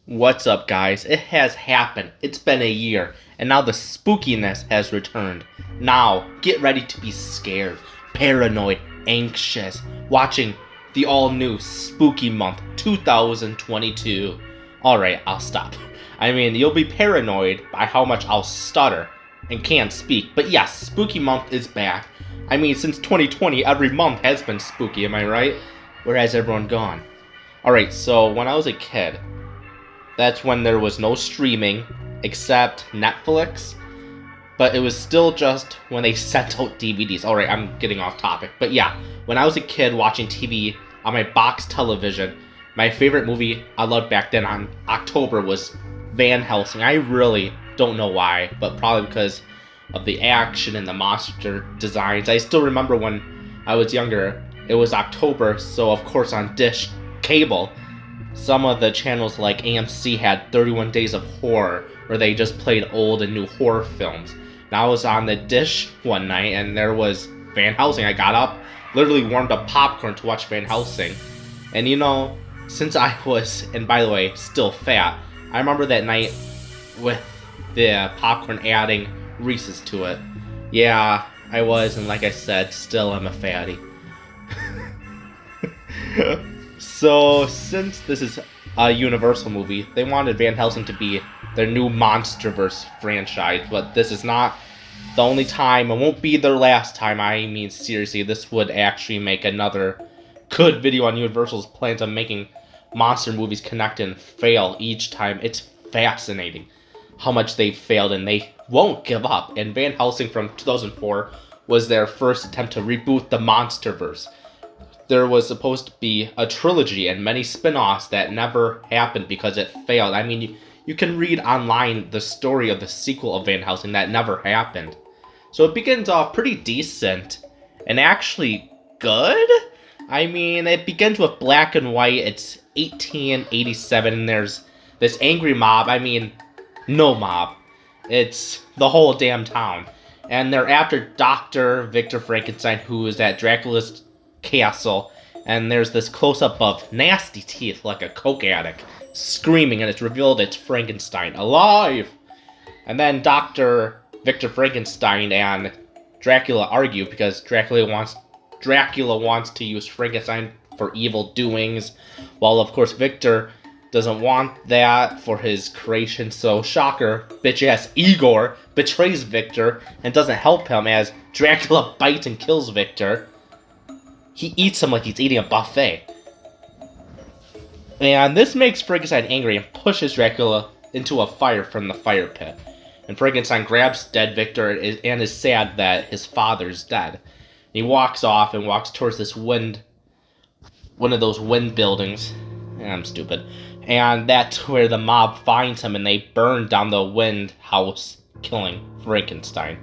What's up, guys? It has happened. It's been a year, and now the spookiness has returned. Now, get ready to be scared, paranoid, anxious, watching the all-new Spooky Month 2022. Alright, I'll stop. You'll be paranoid by how much I'll stutter and can't speak, but yes, Spooky Month is back. Since 2020, every month has been spooky, am I right? Where has everyone gone? Alright, so when I was a kid, that's when there was no streaming except Netflix, but it was still just when they sent out DVDs. Alright, I'm getting off topic, but yeah, when I was a kid watching TV on my box television, my favorite movie I loved back then on October was Van Helsing. I really don't know why, but probably because of the action and the monster designs. I still remember when I was younger, it was October, so of course on Dish Cable, some of the channels like AMC had 31 Days of Horror, where they just played old and new horror films. And I was on the Dish one night, and there was Van Helsing. I got up, literally warmed up popcorn to watch Van Helsing. And since I was, and by the way, still fat, I remember that night with the popcorn adding Reese's to it. Yeah, I was, and like I said, still am a fatty. So, since this is a Universal movie, they wanted Van Helsing to be their new MonsterVerse franchise, but this is not the only time, it won't be their last time. Seriously, this would actually make another good video on Universal's plans on making monster movies connect and fail each time. It's fascinating how much they've failed, and they won't give up. And Van Helsing from 2004 was their first attempt to reboot the MonsterVerse. There was supposed to be a trilogy and many spin-offs that never happened because it failed. You can read online the story of the sequel of Van Helsing that never happened. So it begins off pretty decent and actually good. It begins with black and white. It's 1887 and there's this angry mob. No mob. It's the whole damn town. And they're after Dr. Victor Frankenstein, who is at Dracula's castle, and there's this close-up of nasty teeth like a coke addict screaming, and it's revealed it's Frankenstein alive. And then Dr. Victor Frankenstein and Dracula argue because Dracula wants to use Frankenstein for evil doings, while of course Victor doesn't want that for his creation. So shocker, bitch-ass Igor betrays Victor and doesn't help him as Dracula bites and kills Victor. He eats him like he's eating a buffet. And this makes Frankenstein angry and pushes Dracula into a fire from the fire pit. And Frankenstein grabs dead Victor and is sad that his father's dead. And he walks off and walks towards this one of those wind buildings. I'm stupid. And that's where the mob finds him, and they burn down the wind house, killing Frankenstein.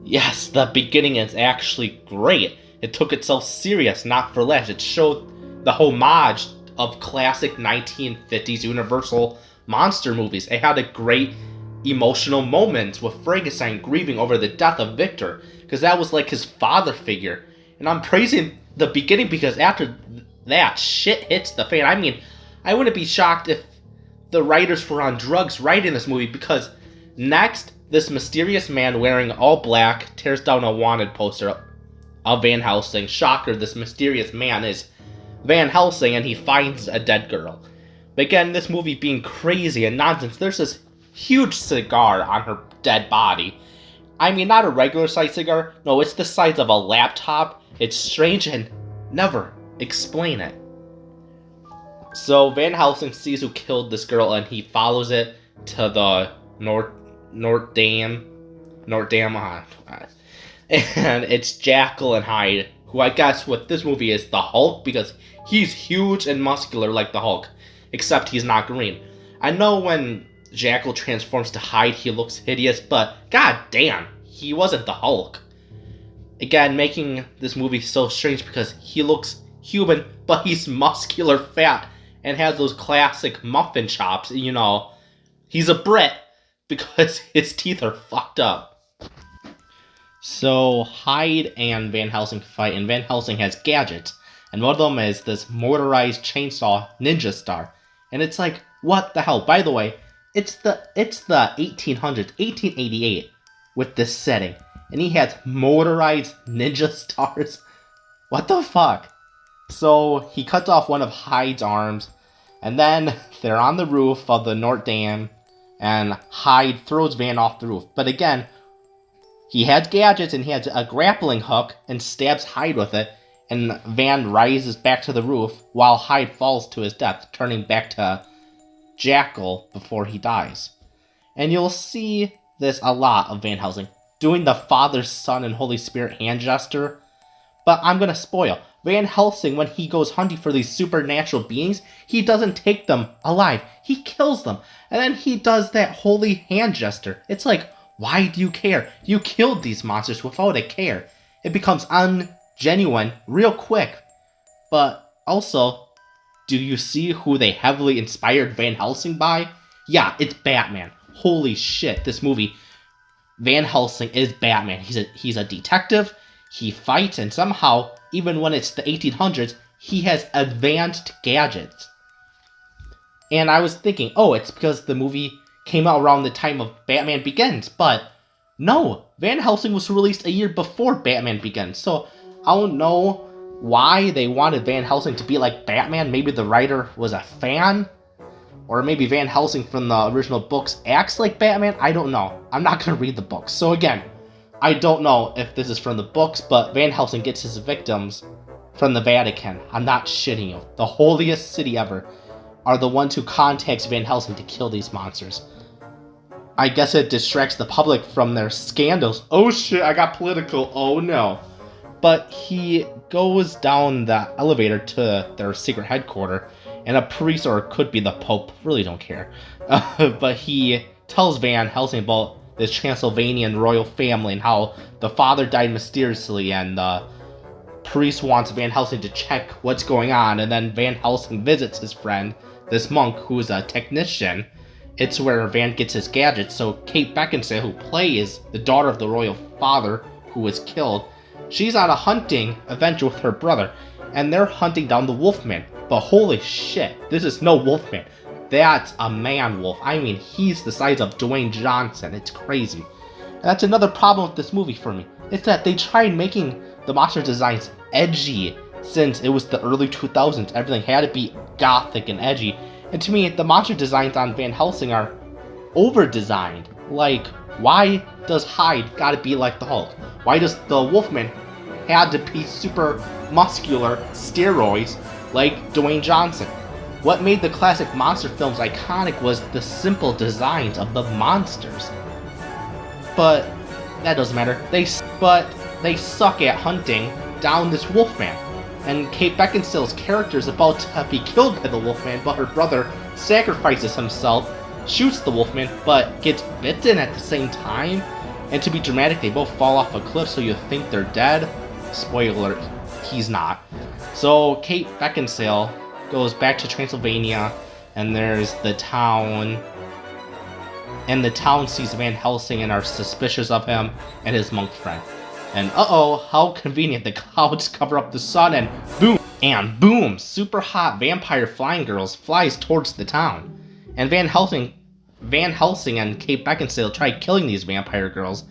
Yes, the beginning is actually great. It took itself serious, not for laughs. It showed the homage of classic 1950s Universal monster movies. It had a great emotional moment with Frankenstein grieving over the death of Victor, because that was like his father figure. And I'm praising the beginning because after that, shit hits the fan. I wouldn't be shocked if the writers were on drugs writing this movie, because next, this mysterious man wearing all black tears down a wanted poster of Van Helsing. Shocker, this mysterious man is Van Helsing, and he finds a dead girl. But again, this movie being crazy and nonsense, there's this huge cigar on her dead body. Not a regular size cigar. No, it's the size of a laptop. It's strange and never explain it. So Van Helsing sees who killed this girl, and he follows it to the North Dam. And it's Jekyll and Hyde, who I guess with this movie is the Hulk, because he's huge and muscular like the Hulk, except he's not green. I know when Jekyll transforms to Hyde, he looks hideous, but god damn, he wasn't the Hulk. Again, making this movie so strange because he looks human, but he's muscular, fat, and has those classic muffin chops. He's a Brit because his teeth are fucked up. So Hyde and Van Helsing fight, and Van Helsing has gadgets, and one of them is this motorized chainsaw ninja star. And it's like, what the hell? By the way, it's the 1800s, 1888 with this setting. And he has motorized ninja stars. What the fuck? So he cuts off one of Hyde's arms, and then they're on the roof of the Notre Dame, and Hyde throws Van off the roof. But again, he has gadgets and he has a grappling hook and stabs Hyde with it, and Van rises back to the roof while Hyde falls to his death, turning back to Jackal before he dies. And you'll see this a lot of Van Helsing, doing the Father, Son, and Holy Spirit hand gesture. But I'm gonna spoil. Van Helsing, when he goes hunting for these supernatural beings, he doesn't take them alive. He kills them. And then he does that holy hand gesture. It's like, why do you care? You killed these monsters without a care. It becomes ungenuine real quick. But also, do you see who they heavily inspired Van Helsing by? Yeah, it's Batman. Holy shit, this movie, Van Helsing is Batman. He's a detective, he fights, and somehow, even when it's the 1800s, he has advanced gadgets. And I was thinking, oh, it's because the movie came out around the time of Batman Begins, but no, Van Helsing was released a year before Batman Begins, so I don't know why they wanted Van Helsing to be like Batman. Maybe the writer was a fan, or maybe Van Helsing from the original books acts like Batman. I don't know. I'm not going to read the books, so again, I don't know if this is from the books, but Van Helsing gets his victims from the Vatican. I'm not shitting you. The holiest city ever are the ones who contacts Van Helsing to kill these monsters. I guess it distracts the public from their scandals. Oh shit, I got political. Oh no. But he goes down the elevator to their secret headquarters, and a priest, or it could be the Pope, really don't care. But he tells Van Helsing about this Transylvanian royal family and how the father died mysteriously, and the priest wants Van Helsing to check what's going on, and then Van Helsing visits his friend, this monk who is a technician. It's where Van gets his gadgets, so Kate Beckinsale, who plays the daughter of the royal father who was killed, she's on a hunting adventure with her brother, and they're hunting down the Wolfman. But holy shit, this is no Wolfman. That's a man wolf. I mean, he's the size of Dwayne Johnson. It's crazy. And that's another problem with this movie for me. It's that they tried making the monster designs edgy since it was the early 2000s. Everything had to be gothic and edgy. And to me, the monster designs on Van Helsing are over-designed. Like, why does Hyde gotta be like the Hulk? Why does the Wolfman had to be super muscular steroids like Dwayne Johnson? What made the classic monster films iconic was the simple designs of the monsters. But that doesn't matter. They suck at hunting down this Wolfman. And Kate Beckinsale's character is about to be killed by the Wolfman, but her brother sacrifices himself, shoots the Wolfman, but gets bitten at the same time. And to be dramatic, they both fall off a cliff, so you think they're dead. Spoiler alert, he's not. So Kate Beckinsale goes back to Transylvania, and there's the town. And the town sees Van Helsing and are suspicious of him and his monk friend. And uh-oh, how convenient, the clouds cover up the sun, and boom, super hot vampire flying girls flies towards the town. And Van Helsing and Kate Beckinsale try killing these vampire girls,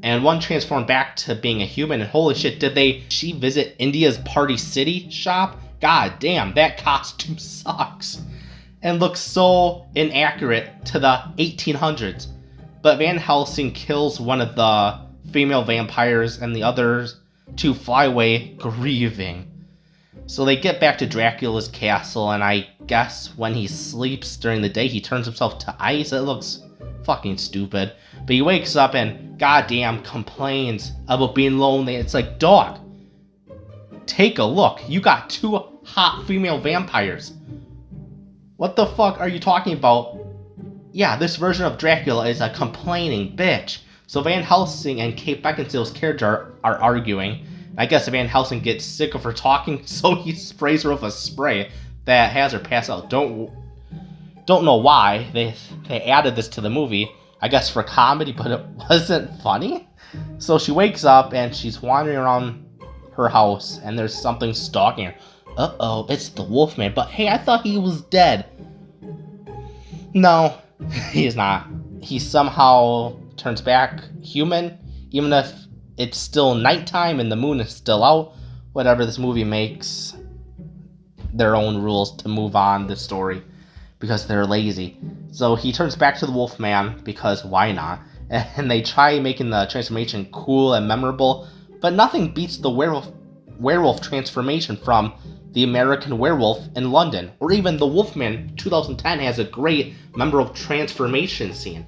and one transformed back to being a human, and holy shit, did she visit India's Party City shop? God damn, that costume sucks and looks so inaccurate to the 1800s. But Van Helsing kills one of the female vampires, and the others two fly away grieving. So they get back to Dracula's castle, and I guess when he sleeps during the day, he turns himself to ice. It looks fucking stupid. But he wakes up and goddamn complains about being lonely. It's like, dog, take a look. You got two hot female vampires. What the fuck are you talking about? Yeah, this version of Dracula is a complaining bitch. So Van Helsing and Kate Beckinsale's character are arguing. I guess Van Helsing gets sick of her talking, so he sprays her with a spray that has her pass out. Don't know why they added this to the movie. I guess for comedy, but it wasn't funny. So she wakes up and she's wandering around her house, and there's something stalking her. Uh-oh, it's the Wolfman. But hey, I thought he was dead. No, he's not. He somehow turns back human, even if it's still nighttime and the moon is still out. Whatever, this movie makes their own rules to move on the story because they're lazy. So he turns back to the Wolfman because why not? And they try making the transformation cool and memorable, but nothing beats the werewolf transformation from the American Werewolf in London, or even the Wolfman 2010 has a great memorable transformation scene.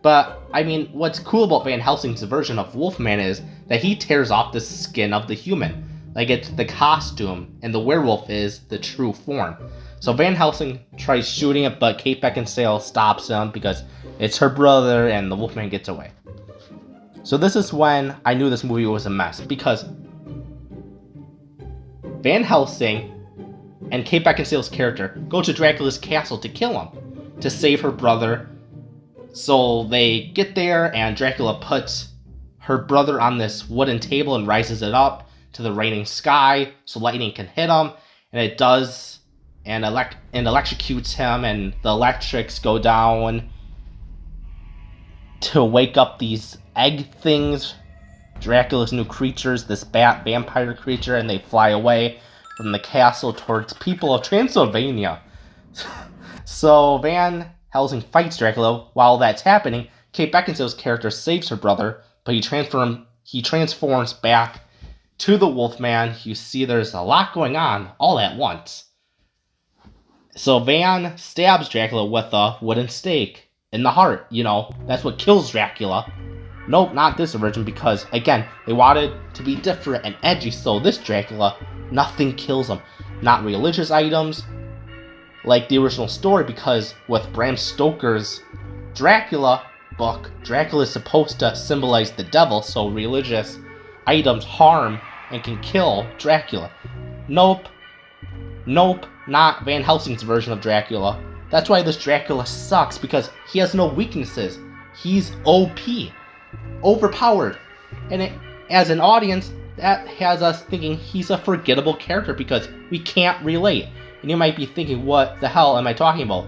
But, I mean, what's cool about Van Helsing's version of Wolfman is that he tears off the skin of the human. Like, it's the costume, and the werewolf is the true form. So Van Helsing tries shooting it, but Kate Beckinsale stops him because it's her brother, and the Wolfman gets away. So this is when I knew this movie was a mess, because Van Helsing and Kate Beckinsale's character go to Dracula's castle to kill him, to save her brother. So they get there, and Dracula puts her brother on this wooden table and rises it up to the raining sky so lightning can hit him, and it does, and electrocutes him, and the electrics go down to wake up these egg things, Dracula's new creatures, this bat vampire creature, and they fly away from the castle towards people of Transylvania. So Van Helsing fights Dracula. While that's happening, Kate Beckinsale's character saves her brother, but he transforms back to the Wolfman. You see there's a lot going on all at once. So Van stabs Dracula with a wooden stake in the heart. You know, that's what kills Dracula. Nope, not this version, because, again, they wanted to be different and edgy, so this Dracula, nothing kills him. Not religious items, like the original story, because with Bram Stoker's Dracula book, Dracula is supposed to symbolize the devil, so religious items harm and can kill Dracula. Nope, not Van Helsing's version of Dracula. That's why this Dracula sucks, because he has no weaknesses. He's OP. Overpowered, and as an audience, that has us thinking he's a forgettable character because we can't relate. And you might be thinking, what the hell am I talking about?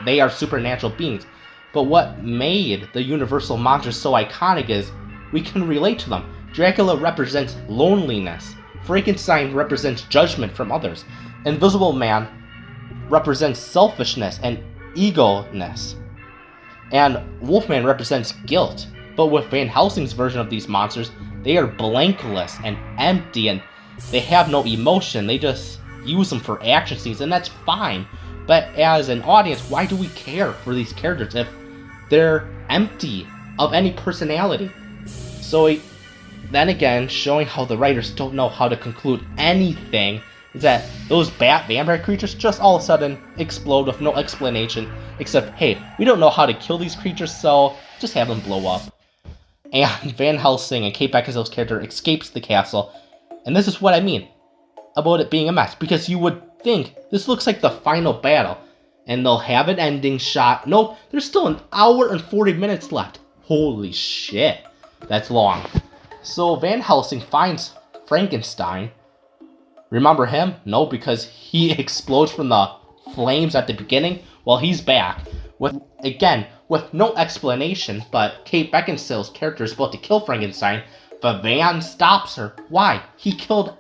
They are supernatural beings. But what made the universal monsters so iconic is we can relate to them. Dracula represents loneliness. Frankenstein represents judgment from others. Invisible Man represents selfishness and ego-ness. And Wolfman represents guilt. But with Van Helsing's version of these monsters, they are blankless and empty, and they have no emotion. They just use them for action scenes, and that's fine. But as an audience, why do we care for these characters if they're empty of any personality? So then again, showing how the writers don't know how to conclude anything is that those bat vampire creatures just all of a sudden explode with no explanation, except, hey, we don't know how to kill these creatures, so just have them blow up. And Van Helsing and Kate Beckinsale's character escapes the castle. And this is what I mean about it being a mess. Because you would think this looks like the final battle. And they'll have an ending shot. Nope, there's still an hour and 40 minutes left. Holy shit. That's long. So Van Helsing finds Frankenstein. Remember him? No, because he explodes from the flames at the beginning. Well, he's back. With no explanation, but Kate Beckinsale's character is about to kill Frankenstein, but Van stops her. Why? He killed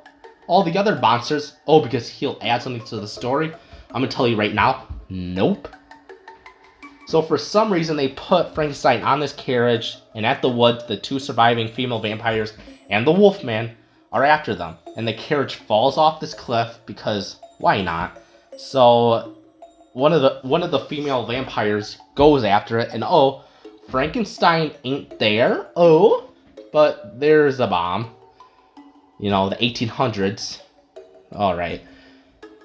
all the other monsters. Oh, because he'll add something to the story? I'm gonna tell you right now, nope. So for some reason, they put Frankenstein on this carriage, and at the woods, the two surviving female vampires and the Wolfman are after them. And the carriage falls off this cliff, because why not? So one of the female vampires goes after it, and oh, Frankenstein ain't there. Oh, but there's a bomb. You know, the 1800s. All right.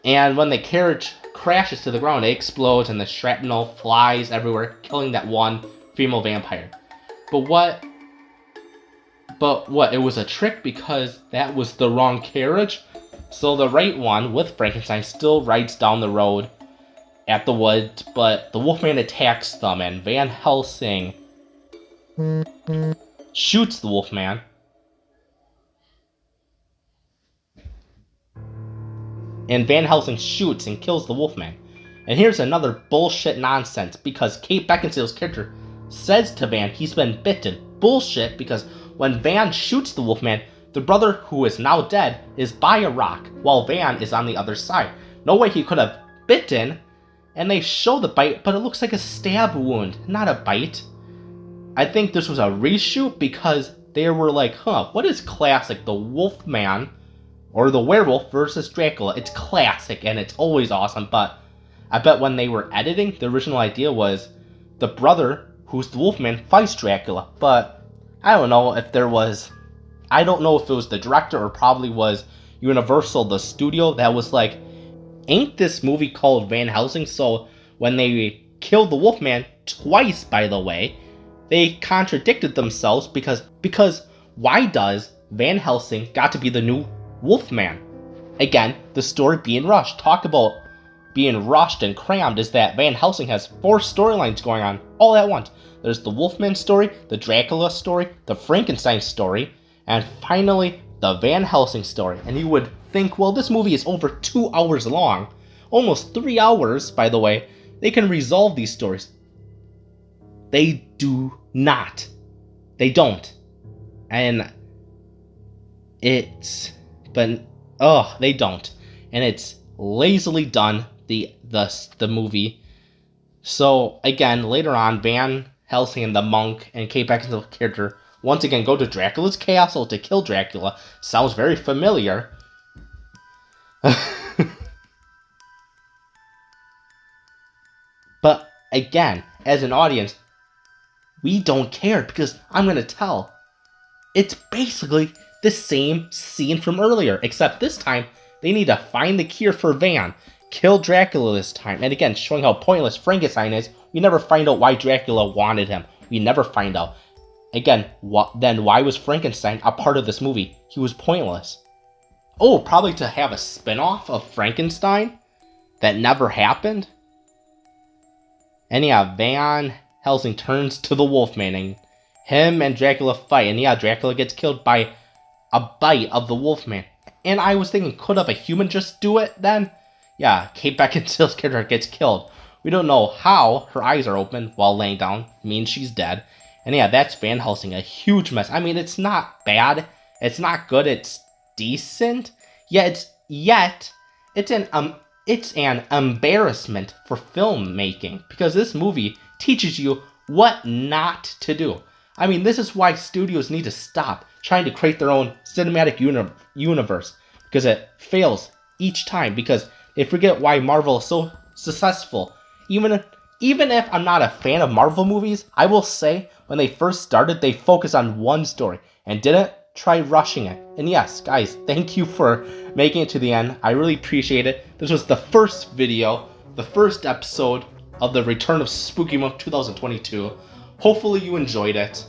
And when the carriage crashes to the ground, it explodes, and the shrapnel flies everywhere, killing that one female vampire. But what? It was a trick because that was the wrong carriage. So the right one with Frankenstein still rides down the road at the woods, but the Wolfman attacks them, and Van Helsing shoots the Wolfman. And Van Helsing shoots and kills the Wolfman. And here's another bullshit nonsense, because Kate Beckinsale's character says to Van he's been bitten. Bullshit, because when Van shoots the Wolfman, the brother, who is now dead, is by a rock, while Van is on the other side. No way he could have bitten, and they show the bite, but it looks like a stab wound, not a bite. I think this was a reshoot because they were like, what is classic? The Wolfman or the werewolf versus Dracula. It's classic and it's always awesome, but I bet when they were editing, the original idea was the brother, who's the Wolfman, fights Dracula. But I don't know if it was the director or probably was Universal, the studio, that was like, ain't this movie called Van Helsing? So when they killed the Wolfman twice, by the way, they contradicted themselves because why does Van Helsing got to be the new Wolfman? Again, the story being rushed. Talk about being rushed and crammed, is that Van Helsing has 4 storylines going on all at once. There's the Wolfman story, the Dracula story, the Frankenstein story, and finally the Van Helsing story. And you would think, well, this movie is over 2 hours long, almost 3 hours, by the way. They can resolve these stories. They do not. They don't. And they don't. And it's lazily done, the movie. So again, later on, Van Helsing and the monk and Kate Beckinsale's character once again go to Dracula's castle to kill Dracula. Sounds very familiar. But again, as an audience, we don't care, because I'm going to tell. It's basically the same scene from earlier, except this time they need to find the cure for Van, kill Dracula this time, and again, showing how pointless Frankenstein is. We never find out why Dracula wanted him. We never find out. Again, then why was Frankenstein a part of this movie? He was pointless. Oh, probably to have a spin-off of Frankenstein that never happened? And yeah, Van Helsing turns to the Wolfman, and him and Dracula fight, and yeah, Dracula gets killed by a bite of the Wolfman. And I was thinking, could have a human just do it then? Yeah, Kate Beckinsale's character gets killed. We don't know how her eyes are open while laying down. Means she's dead. And yeah, that's Van Helsing, a huge mess. I mean, it's not bad. It's not good. It's decent. It's an embarrassment for filmmaking, because this movie teaches you what not to do. I mean, this is why studios need to stop trying to create their own cinematic universe, because it fails each time, because they forget why Marvel is so successful. Even if I'm not a fan of Marvel movies, I will say when they first started, they focused on one story and didn't try rushing it. And yes, guys, thank you for making it to the end. I really appreciate it. This was the first video, the first episode of the Return of Spooky Month 2022. Hopefully you enjoyed it.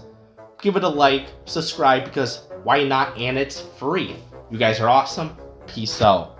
Give it a like, subscribe, because why not? And it's free. You guys are awesome. Peace out.